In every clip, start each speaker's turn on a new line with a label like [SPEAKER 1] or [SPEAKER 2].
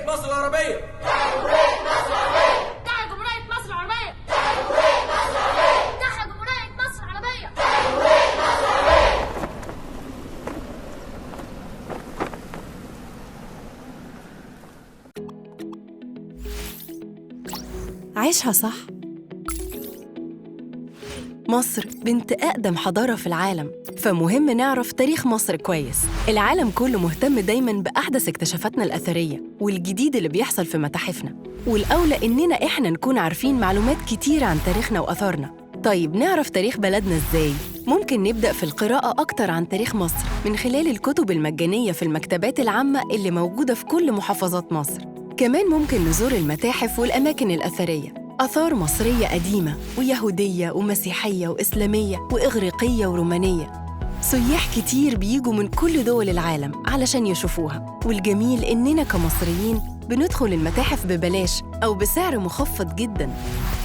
[SPEAKER 1] جمهورية مصر العربية.
[SPEAKER 2] جمهورية مصر العربية. تحيا جمهورية مصر العربية. جمهورية مصر العربية. تحيا جمهورية مصر العربية. جمهورية مصر العربية.
[SPEAKER 3] عيشها صح. مصر بنت أقدم حضارة في العالم، فمهم نعرف تاريخ مصر كويس. العالم كله مهتم دايماً بأحدث اكتشافاتنا الأثرية والجديد اللي بيحصل في متاحفنا، والأولى إننا إحنا نكون عارفين معلومات كتير عن تاريخنا وأثارنا. طيب نعرف تاريخ بلدنا إزاي؟ ممكن نبدأ في القراءة أكتر عن تاريخ مصر من خلال الكتب المجانية في المكتبات العامة اللي موجودة في كل محافظات مصر. كمان ممكن نزور المتاحف والأماكن الأثرية، آثار مصرية قديمة ويهودية ومسيحية وإسلامية وإغريقية ورومانية. سياح كتير بيجوا من كل دول العالم علشان يشوفوها، والجميل إننا كمصريين بندخل المتاحف ببلاش أو بسعر مخفض جداً.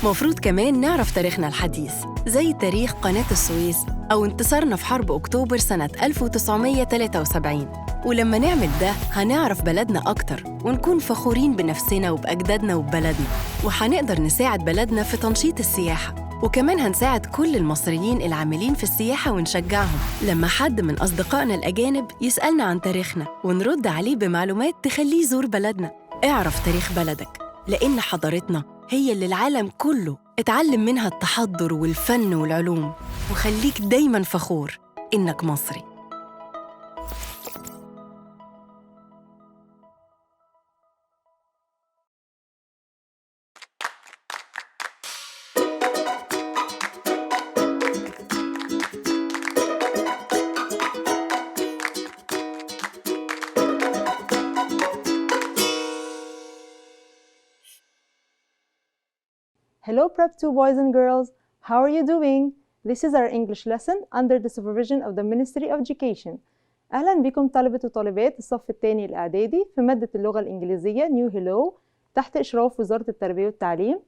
[SPEAKER 3] مفروض كمان نعرف تاريخنا الحديث، زي تاريخ قناة السويس أو انتصارنا في حرب أكتوبر سنة 1973. ولما نعمل ده هنعرف بلدنا أكتر ونكون فخورين بنفسنا وبأجدادنا وببلدنا، وهنقدر نساعد بلدنا في تنشيط السياحة. وكمان هنساعد كل المصريين العاملين في السياحة ونشجعهم لما حد من أصدقائنا الأجانب يسألنا عن تاريخنا، ونرد عليه بمعلومات تخليه يزور بلدنا. اعرف تاريخ بلدك، لأن حضارتنا هي اللي العالم كله اتعلم منها التحضر والفن والعلوم، وخليك دايماً فخور إنك مصري.
[SPEAKER 4] Hello Prep 2 boys and girls, how are you doing? This is our English lesson under the supervision of the Ministry of Education. أهلا بكم طلبة وطالبات الصف الثاني الإعدادي في مادة اللغة الإنجليزية New Hello تحت إشراف وزارة التربية والتعليم.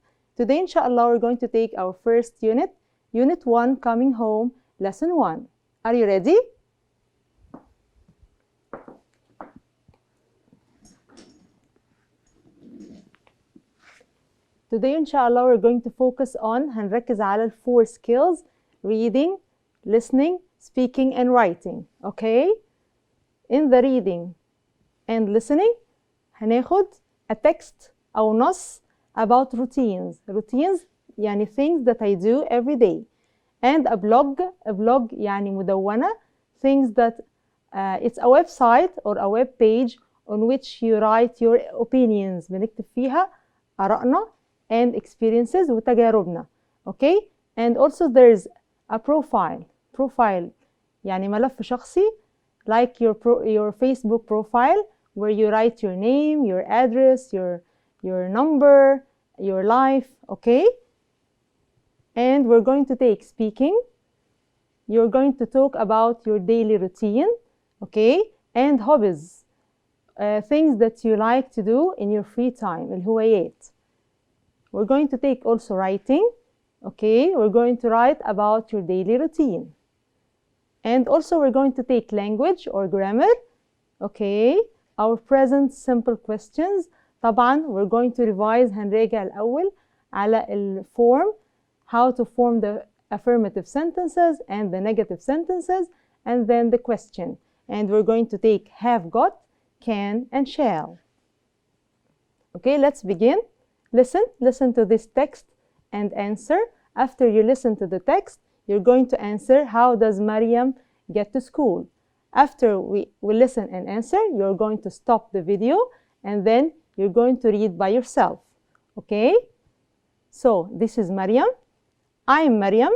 [SPEAKER 4] Today إن شاء الله we're going to take our first unit, Unit 1 Coming Home, Lesson 1. Are you ready? Today إن شاء الله we're going to focus on هنركز على 4 skills reading, listening, speaking and writing. Okay? In the reading and listening هناخد a text أو نص about routines. Routines يعني things that I do every day. And a blog يعني مدونة, things that it's a website or a web page on which you write your opinions. بنكتب فيها آرائنا and experiences وتجاربنا. Okay? And also there's a profile يعني ملف شخصي like your Facebook profile where you write your name, your address, your number, your life. Okay? And we're going to take speaking. You're going to talk about your daily routine. Okay? And hobbies, things that you like to do in your free time, الهوايات. We're going to take also writing. Okay, we're going to write about your daily routine. And also we're going to take language or grammar. Okay, our present simple questions. طبعا we're going to revise هنراجع الأول على الform, how to form the affirmative sentences and the negative sentences, and then the question. And we're going to take have got, can, and shall. Okay, let's begin. Listen to this text and answer. After you listen to the text, you're going to answer how does Mariam get to school. After we listen and answer, you're going to stop the video and then you're going to read by yourself. Okay? So this is Mariam. I'm Mariam.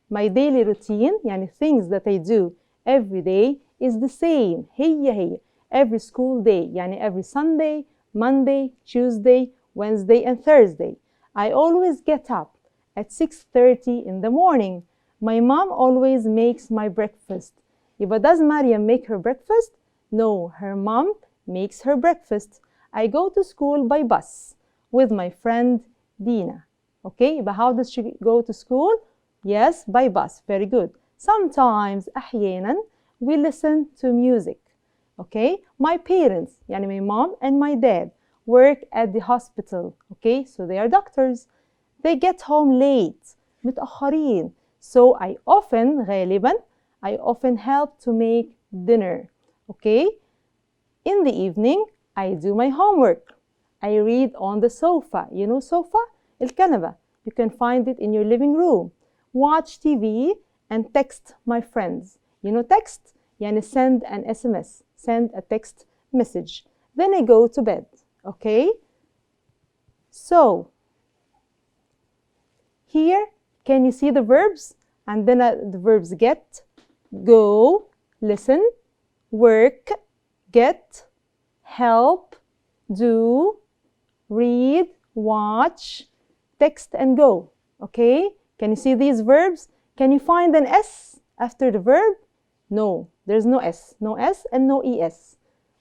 [SPEAKER 4] My daily routine, يعني things that I do every day is the same. هي every school day, يعني every Sunday, Monday, Tuesday, Wednesday and Thursday. I always get up at 6:30 in the morning. My mom always makes my breakfast. يبقى does Mariam make her breakfast? No, her mom makes her breakfast. I go to school by bus with my friend Dina. Okay, يبقى how does she go to school? Yes, by bus. Very good. Sometimes أحيانا we listen to music. Okay, my parents يعني my mom and my dad work at the hospital. Okay, so they are doctors. They get home late. متأخرين. So I often, غالبا, I often help to make dinner. Okay, in the evening, I do my homework. I read on the sofa. You know sofa? الكنبة. You can find it in your living room. Watch TV and text my friends. You know text? يعني send an SMS. Send a text message. Then I go to bed. Okay? So, here, can you see the verbs? And then the verbs get, go, listen, work, get, help, do, read, watch, text, and go. Okay? Can you see these verbs? Can you find an S after the verb? No, there's no S. No S and no ES.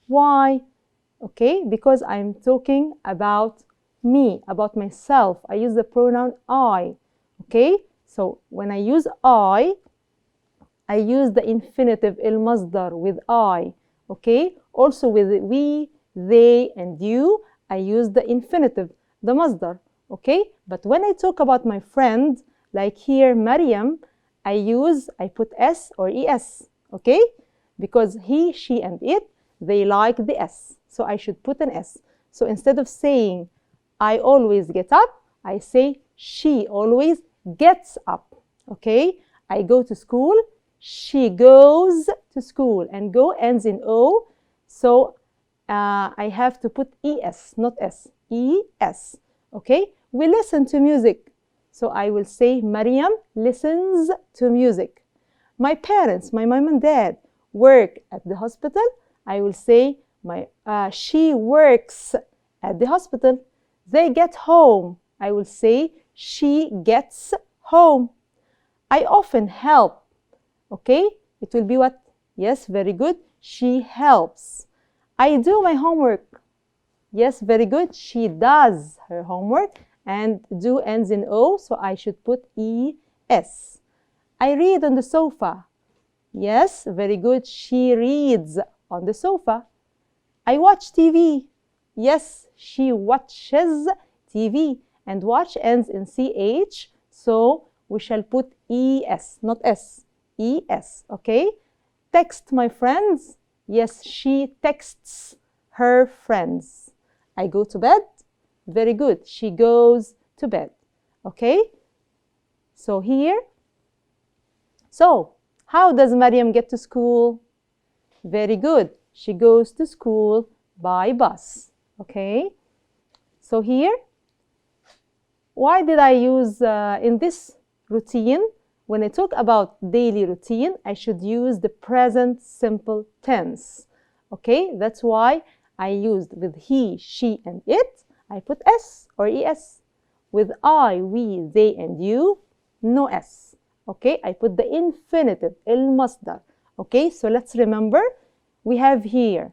[SPEAKER 4] Why? Okay, because I'm talking about me, about myself. I use the pronoun I. Okay, so when I use I use the infinitive المصدر with I. Okay, also with we, they, and you, I use the infinitive, the مصدر. Okay, but when I talk about my friend, like here, Maryam, I put S or ES. Okay, because he, she, and it, they like the S. So I should put an S. So instead of saying, I always get up, I say, she always gets up. Okay, I go to school, she goes to school, and go ends in O. So I have to put ES, not S, ES. Okay, we listen to music. So I will say, Maryam listens to music. My parents, my mom and dad, work at the hospital. I will say, she works at the hospital. They get home. I will say, she gets home. I often help. Okay, it will be what? Yes, very good. She helps. I do my homework. Yes, very good. She does her homework. And do ends in O, so I should put ES. I read on the sofa. Yes, very good. She reads on the sofa. I watch TV. Yes, she watches TV. And watch ends in CH, so we shall put ES, not S. ES, okay? Text my friends. Yes, she texts her friends. I go to bed. Very good. She goes to bed. Okay? So here. So, how does Maryam get to school? Very good. She goes to school by bus. Okay? So here, why did I use in this routine, when I talk about daily routine, I should use the present simple tense. Okay? That's why I used with he, she, and it. I put S or ES. With I, we, they, and you, no S. Okay, I put the infinitive, المصدر. Okay, so let's remember, we have here,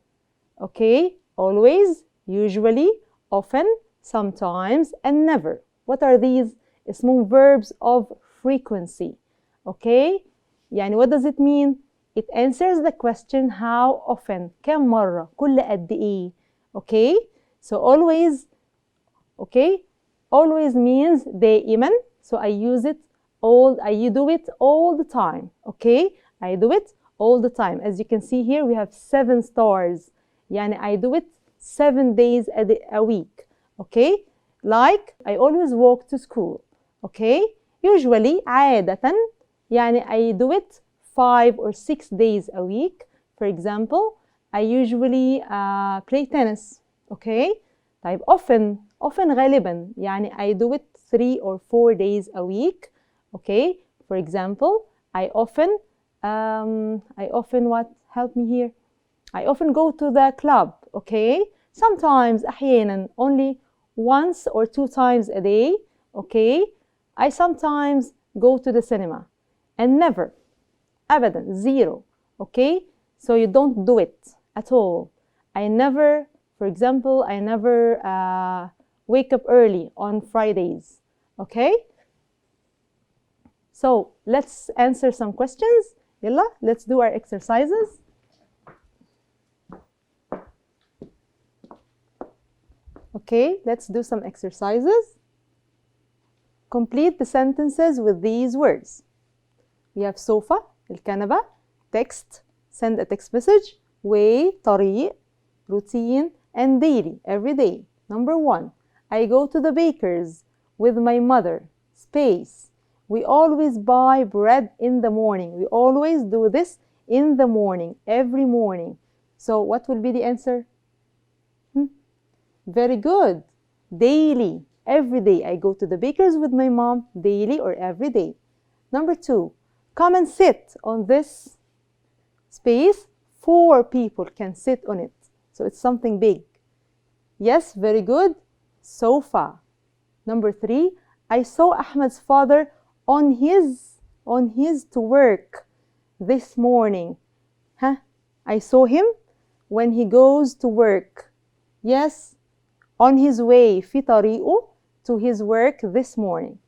[SPEAKER 4] okay, always, usually, often, sometimes, and never. What are these? اسمهم verbs of frequency. Okay, يعني what does it mean? It answers the question how often, كم مرة, كل قد إيه. Okay, so always, okay, always means دائما, so I use it I do it all the time. Okay, I do it all the time. As you can see here, we have 7 stars. يعني I do it 7 days a week. Okay, like I always walk to school. Okay, usually عادة يعني I do it 5 or 6 days a week. For example, I usually play tennis. Okay, طيب often غالبا يعني I do it 3 or 4 days a week. Okay, for example, I often what? Help me here. I often go to the club. Okay, sometimes أحيانا only once or 2 times a day. Okay, I sometimes go to the cinema, and never, أبدا, 0. Okay, so you don't do it at all. I never, for example, I never wake up early on Fridays. Okay, so let's answer some questions. يلا, let's do our exercises. Okay, let's do some exercises. Complete the sentences with these words. We have sofa, الكنبة, text, send a text message, way, طريق, routine, and daily, every day. Number 1, I go to the baker's with my mother, space. We always buy bread in the morning. We always do this in the morning, every morning. So what will be the answer? Very good. Daily, every day. I go to the baker's with my mom, daily or every day. Number 2, come and sit on this space. 4 people can sit on it. So it's something big. Yes, very good. Sofa. Number 3, I saw Ahmed's father on his to work this morning. I saw him when he goes to work. Yes, on his way, في طريقه to his work this morning.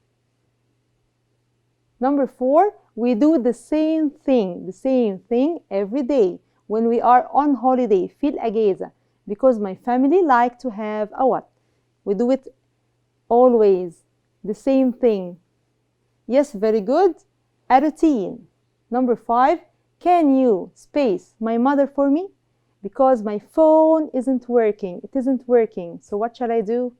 [SPEAKER 4] Number 4, we do the same thing every day when we are on holiday, في الأجازة, because my family like to have a what? We do it always, the same thing. Yes, very good. A routine. Number 5, can you space my mother for me? Because my phone isn't working. It isn't working. So what shall I do?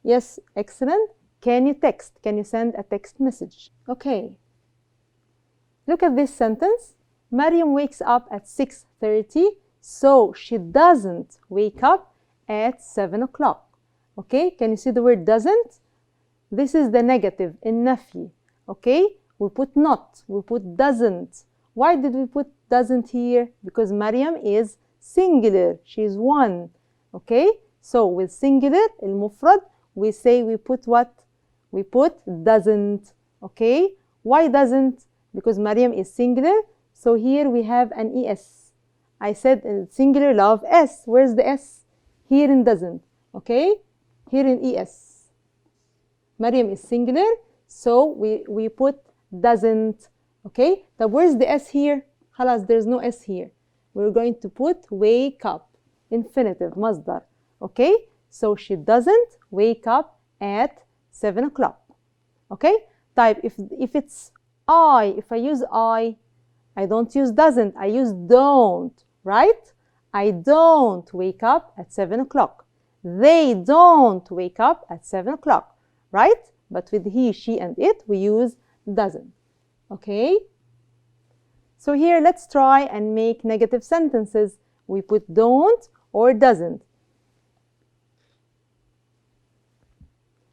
[SPEAKER 4] Yes, excellent. Can you text? Can you send a text message? Okay. Look at this sentence. Mariam wakes up at 6:30, so she doesn't wake up at 7 o'clock. Okay, can you see the word doesn't? This is the negative, النفي. Okay, we put not, we put doesn't. Why did we put doesn't here? Because Mariam is singular, she is one. Okay, so with singular, المفرد, we say we put what? We put doesn't. Okay, why doesn't? Because Mariam is singular, so here we have an es. I said in singular love s. Where's the s? Here in doesn't. Okay, here in es. Mariam is singular, so we put doesn't. Okay, but where's the s here? خلاص, there's no s here. We're going to put wake up, infinitive, مصدر. Okay, so she doesn't wake up at 7 o'clock. Okay, type if it's if I use I don't use doesn't, I use don't, right? I don't wake up at 7 o'clock. They don't wake up at 7 o'clock, right? But with he, she, and it, we use doesn't. Okay? So here, let's try and make negative sentences. We put don't or doesn't.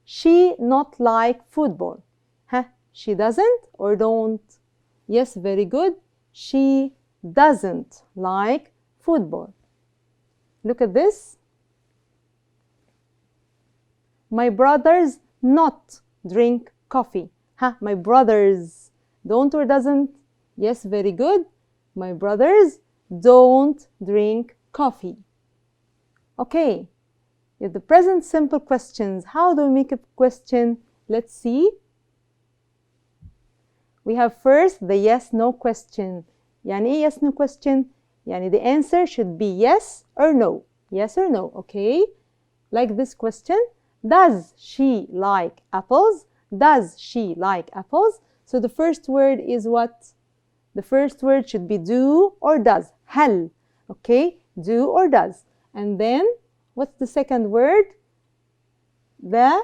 [SPEAKER 4] She not like football. She doesn't or don't? Yes, very good. She doesn't like football. Look at this. My brothers not drink coffee. My brothers. Don't or doesn't? Yes, very good. My brothers don't drink coffee. Okay. If the present simple questions, how do we make a question? Let's see. We have first the yes no question. يعني ايه yes no question? يعني the answer should be yes or no. Yes or no, okay? Like this question. Does she like apples? Does she like apples? So the first word is what? The first word should be do or does. هل. Okay? Do or does. And then, what's the second word? The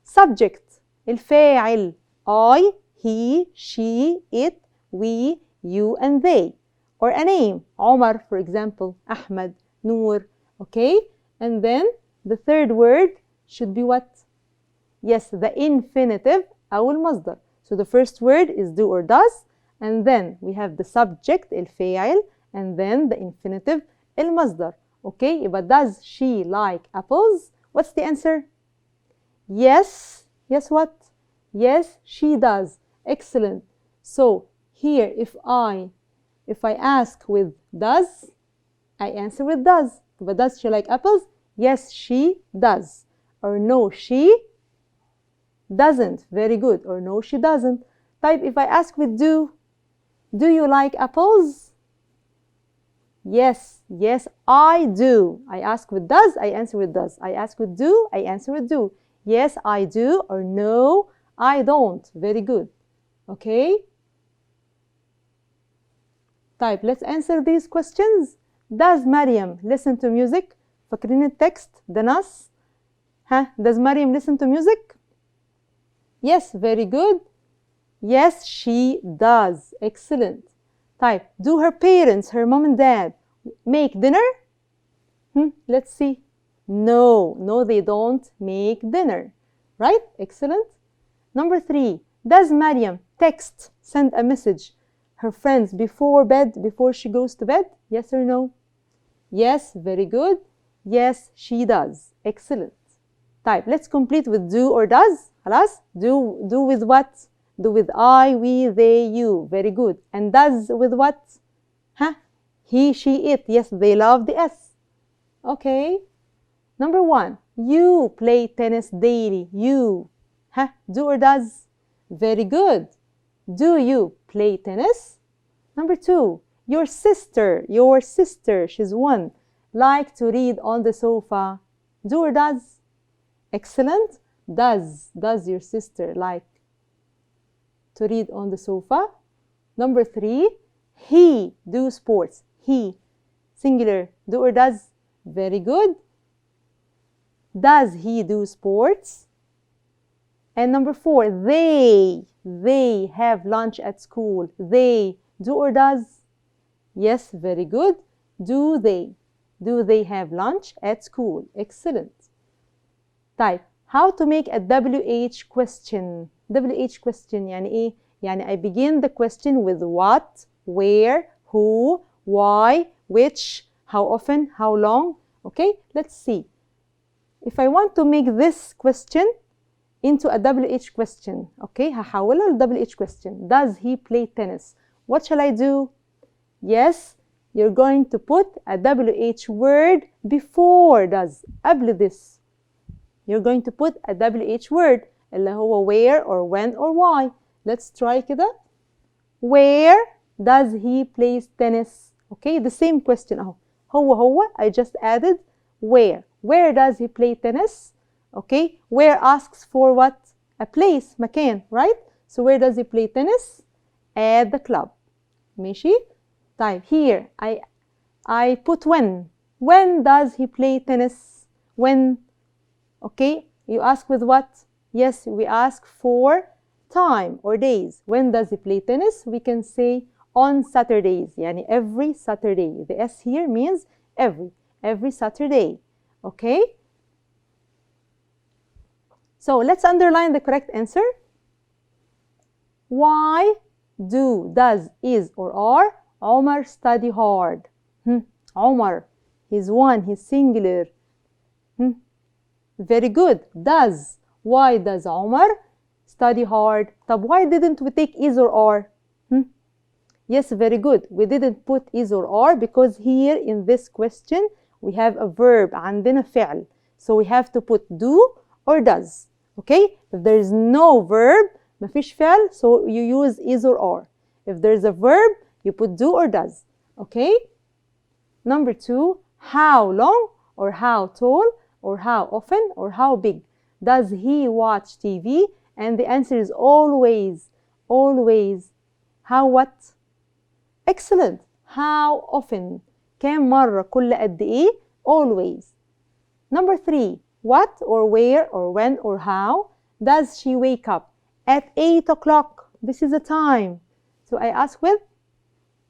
[SPEAKER 4] subject. الفاعل. I, he, she, it, we, you, and they. Or a name. Omar, for example. Ahmed, Noor. Okay? And then, the third word should be what? Yes, the infinitive أو المصدر. So the first word is do or does, and then we have the subject الفاعل, and then the infinitive المصدر. Okay, but does she like apples? What's the answer? Yes. Yes, what? Yes, she does. Excellent. So here, if I ask with does, I answer with does. But does she like apples? Yes, she does. Or no, she doesn't. Very good. Or no, she doesn't. Type if I ask with do you like apples? Yes, yes, I do. I ask with does, I answer with does. I ask with do, I answer with do. Yes, I do, or no, I don't. Very good. Okay? طيب, let's answer these questions. Does Mariam listen to music? فاكرين التكست ده نص. ها, does Mariam listen to music? Yes, very good. Yes, she does. Excellent. طيب, do her parents, her mom and dad, make dinner? Let's see. No, no, they don't make dinner. Right? Excellent. Number 3, does Mariam text, send a message, her friends before bed, before she goes to bed? Yes or no? Yes, very good. Yes, she does. Excellent. طيب, let's complete with do or does. خلاص? Do with what? Do with I, we, they, you. Very good. And does with what? Huh? He, she, it. Yes, they love the S. Okay. Number 1, you play tennis daily. You. Huh? Do or does? Very good. Do you play tennis? Number 2, your sister, she's 1, like to read on the sofa. Do or does? Excellent. Does your sister like to read on the sofa? Number 3, he do sports. He, singular. Do or does? Very good. Does he do sports? And number 4, they have lunch at school. They, do or does? Yes, very good. Do they have lunch at school? Excellent. طيب, how to make a WH question. WH question يعني إيه؟ يعني I begin the question with what, where, who, why, which, how often, how long. Okay, let's see. If I want to make this question into a WH question, okay, هحولها ل WH question. Does he play tennis? What shall I do? Yes, you're going to put a WH word before does. قبل this. You're going to put a WH word اللي هو where or when or why. Let's try كده. Where does he play tennis? Okay, the same question أهو. هو I just added where. Where does he play tennis? Okay, where asks for what? A place, مكان, right? So where does he play tennis? At the club. ماشي? طيب, here I put when. When does he play tennis? When? Okay, you ask with what? Yes, we ask for time or days. When does he play tennis? We can say on Saturdays, يعني every Saturday. The S here means every Saturday. Okay? So let's underline the correct answer. Why do, does, is, or are Omar study hard? Omar, he's 1, he's singular. Very good. Does. Why does Omar study hard? طب why didn't we take is or are? Yes, very good. We didn't put is or are because here in this question we have a verb. عندنا فعل. So we have to put do or does. Okay? If there is no verb, مفيش فعل, so you use is or are. If there's a verb, you put do or does. Okay? Number 2, how long or how tall or how often or how big does he watch TV? And the answer is always. How what? Excellent. How often? كم مرة? كل قد إيه? Always. Number 3, what or where or when or how does she wake up? At 8 o'clock. This is the time. So I ask with?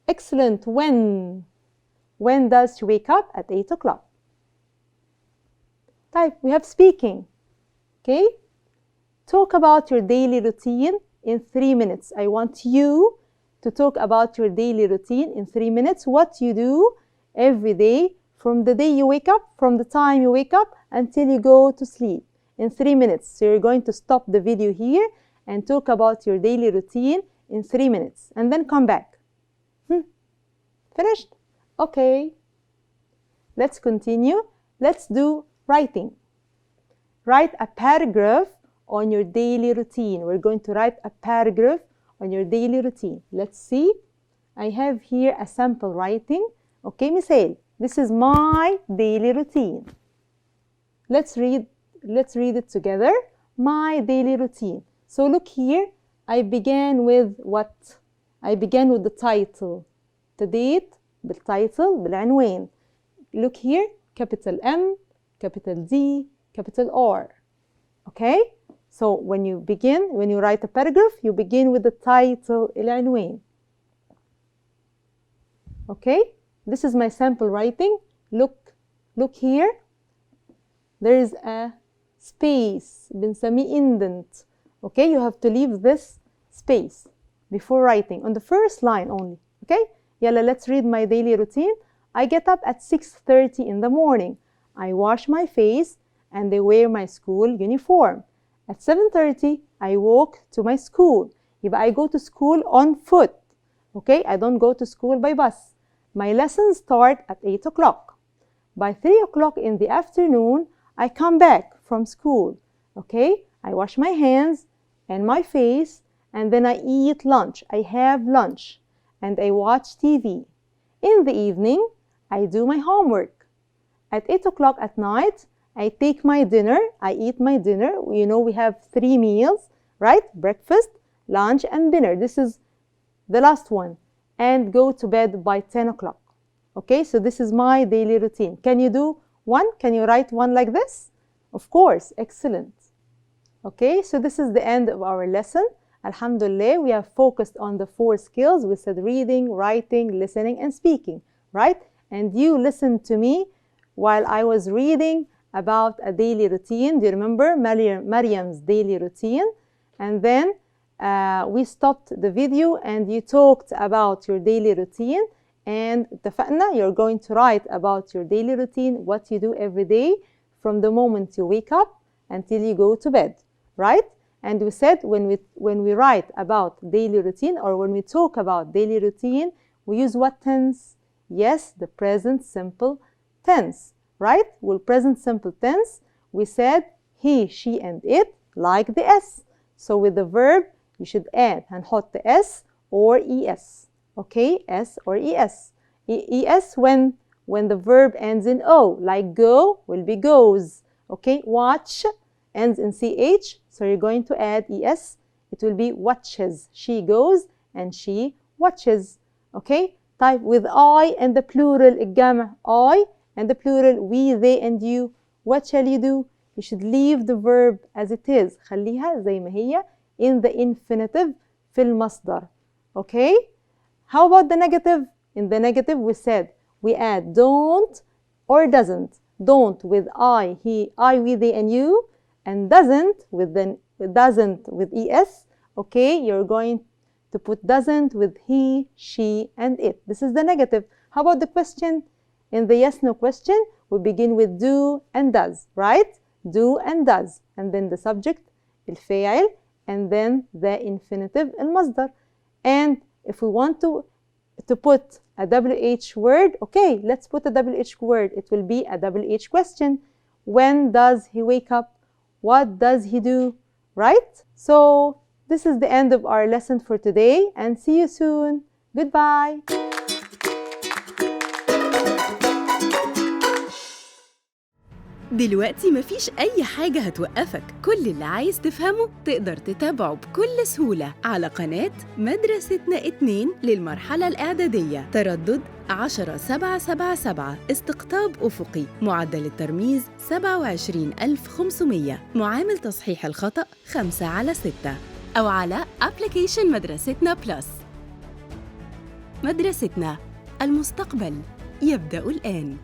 [SPEAKER 4] Excellent. When? When does she wake up? At 8 o'clock. Type, we have speaking. Okay? Talk about your daily routine in 3 minutes. I want you to talk about your daily routine in 3 minutes. What you do every day from the day you wake up, from the time you wake up until you go to sleep in 3 minutes. So you're going to stop the video here and talk about your daily routine in 3 minutes and then come back. Finished? Okay. Let's continue. Let's do writing. Write a paragraph on your daily routine. We're going to write a paragraph on your daily routine. Let's see. I have here a sample writing Okay, مثال. This is my daily routine. Let's read it together. My daily routine. So look here. I began with what? I began with the title. ابتديت بالtitle بالعنوان. Look here. Capital M, capital D, capital R. Okay? So when you write a paragraph, you begin with the title, العنوان. Okay? This is my sample writing. Look here. There is a space. بنسميه indent. Okay? You have to leave this space before writing on the first line only. Okay? Yalla, let's read my daily routine. I get up at 6:30 in the morning. I wash my face and I wear my school uniform. At 7:30, I walk to my school. يبقى I go to school on foot. Okay? I don't go to school by bus. My lessons start at 8 o'clock. By 3 o'clock in the afternoon, I come back from school. Okay? I wash my hands and my face and then I eat lunch. I have lunch and I watch TV. In the evening, I do my homework. At 8 o'clock at night, I take my dinner. I eat my dinner. You know, we have 3 meals, right? Breakfast, lunch, and dinner. This is the last one. And go to bed by 10 o'clock. Okay, so this is my daily routine. Can you do one? Can you write one like this? Of course, excellent. Okay, so this is the end of our lesson. Alhamdulillah, we have focused on the 4 skills. We said reading, writing, listening, and speaking, right? And you listened to me while I was reading about a daily routine. Do you remember Maryam's daily routine? And then we stopped the video and you talked about your daily routine. And اتفقنا, you're going to write about your daily routine, what you do every day from the moment you wake up until you go to bed, right? And we said when we write about daily routine or when we talk about daily routine, we use what tense? Yes, the present simple tense, right? Well, present simple tense, we said he, she, and it like the S. So with the verb, you should add هنحط S or ES. Okay, S or ES. ES when the verb ends in O, like go will be goes. Okay, watch ends in CH, so you're going to add ES. It will be watches. She goes and she watches. Okay, type with I and the plural الجمع I and the plural we, they, and you. What shall you do? You should leave the verb as it is. خليها زي ما هي in the infinitive في المصدر. Okay? How about the negative? In the negative, we said we add don't or doesn't. Don't with I, he, I, we, they, and you, and doesn't with es. Okay, you're going to put doesn't with he, she, and it. This is the negative. How about the question? In the yes/no question, we begin with do and does, right? Do and does, and then the subject, الفاعل, and then the infinitive, المصدر. And if we want to put a WH word, okay, let's put a WH word. It will be a WH question. When does he wake up? What does he do? Right? So this is the end of our lesson for today, and see you soon. Goodbye.
[SPEAKER 3] دلوقتي مفيش أي حاجة هتوقفك. كل اللي عايز تفهمه تقدر تتابعه بكل سهولة على قناة مدرستنا 2 للمرحلة الإعدادية. تردد 10777، استقطاب أفقي، معدل الترميز 27500، معامل تصحيح الخطأ 5/6، أو على أبليكيشن مدرستنا بلس. مدرستنا، المستقبل يبدأ الآن.